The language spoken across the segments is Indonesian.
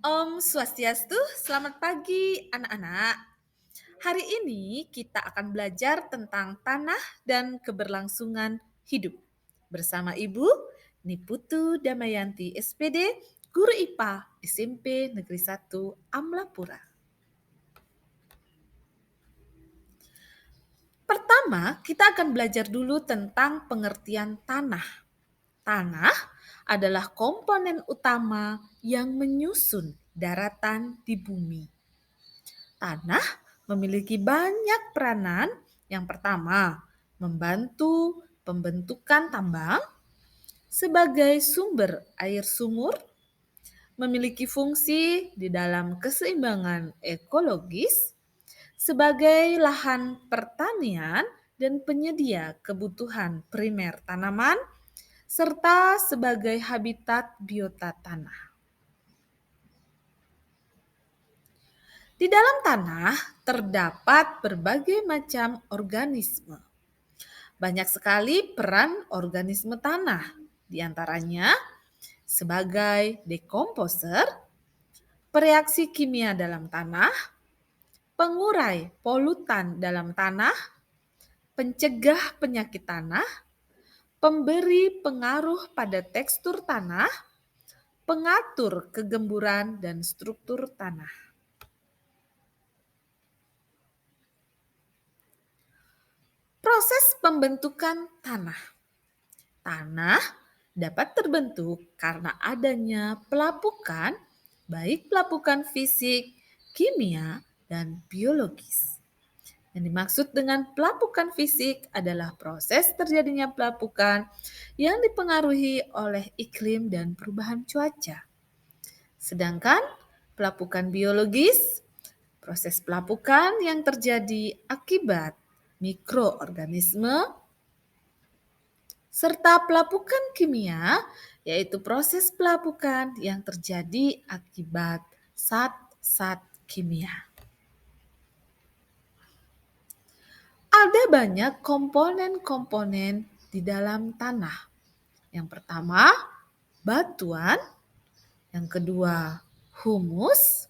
Om Swastiastu, selamat pagi anak-anak. Hari ini kita akan belajar tentang tanah dan keberlangsungan hidup. Bersama Ibu Niputu Damayanti SPD, Guru IPA SMP Negeri 1 Amlapura. Pertama, kita akan belajar dulu tentang pengertian tanah. Tanah adalah komponen utama yang menyusun daratan di bumi. Tanah memiliki banyak peranan. Yang pertama, membantu pembentukan tambang sebagai sumber air sumur, memiliki fungsi di dalam keseimbangan ekologis sebagai lahan pertanian dan penyedia kebutuhan primer tanaman, serta sebagai habitat biota tanah. Di dalam tanah terdapat berbagai macam organisme. Banyak sekali peran organisme tanah, di antaranya sebagai dekomposer, pereaksi kimia dalam tanah, pengurai polutan dalam tanah, pencegah penyakit tanah, pemberi pengaruh pada tekstur tanah, pengatur kegemburan dan struktur tanah. Proses pembentukan tanah. Tanah dapat terbentuk karena adanya pelapukan, baik pelapukan fisik, kimia, dan biologis. Yang dimaksud dengan pelapukan fisik adalah proses terjadinya pelapukan yang dipengaruhi oleh iklim dan perubahan cuaca. Sedangkan pelapukan biologis, proses pelapukan yang terjadi akibat mikroorganisme, serta pelapukan kimia, yaitu proses pelapukan yang terjadi akibat zat-zat kimia. Ada banyak komponen-komponen di dalam tanah. Yang pertama, batuan. Yang kedua, humus.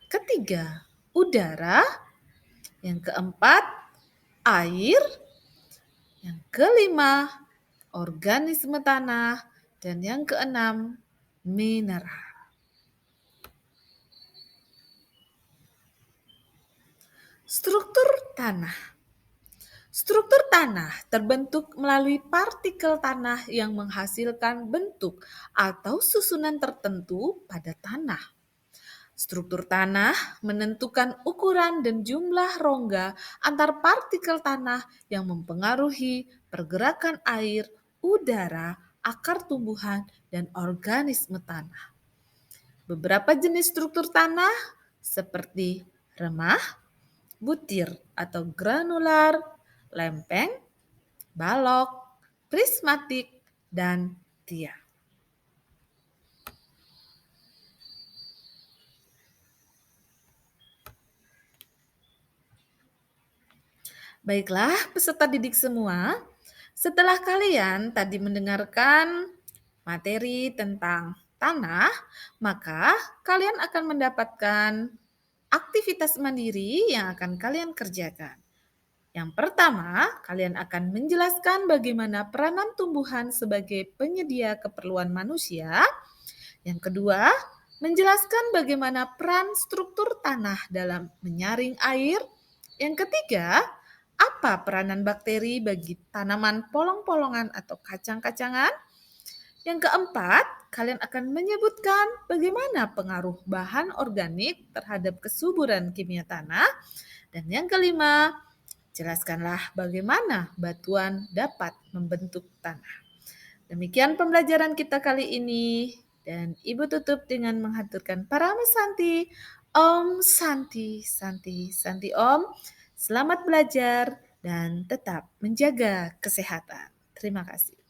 Ketiga, udara. Yang keempat, air. Yang kelima, organisme tanah. Dan yang keenam, mineral. Struktur tanah. Struktur tanah terbentuk melalui partikel tanah yang menghasilkan bentuk atau susunan tertentu pada tanah. Struktur tanah menentukan ukuran dan jumlah rongga antar partikel tanah yang mempengaruhi pergerakan air, udara, akar tumbuhan, dan organisme tanah. Beberapa jenis struktur tanah seperti remah, butir atau granular, lempeng, balok, prismatik, dan tiang. Baiklah, peserta didik semua, setelah kalian tadi mendengarkan materi tentang tanah, maka kalian akan mendapatkan aktivitas mandiri yang akan kalian kerjakan. Yang pertama, kalian akan menjelaskan bagaimana peranan tumbuhan sebagai penyedia keperluan manusia. Yang kedua, menjelaskan bagaimana peran struktur tanah dalam menyaring air. Yang ketiga, apa peranan bakteri bagi tanaman polong-polongan atau kacang-kacangan. Yang keempat, kalian akan menyebutkan bagaimana pengaruh bahan organik terhadap kesuburan kimia tanah. Dan yang kelima, jelaskanlah bagaimana batuan dapat membentuk tanah. Demikian pembelajaran kita kali ini. Dan Ibu tutup dengan menghaturkan parama Santi. Om Santi, Santi, Santi Om. Selamat belajar dan tetap menjaga kesehatan. Terima kasih.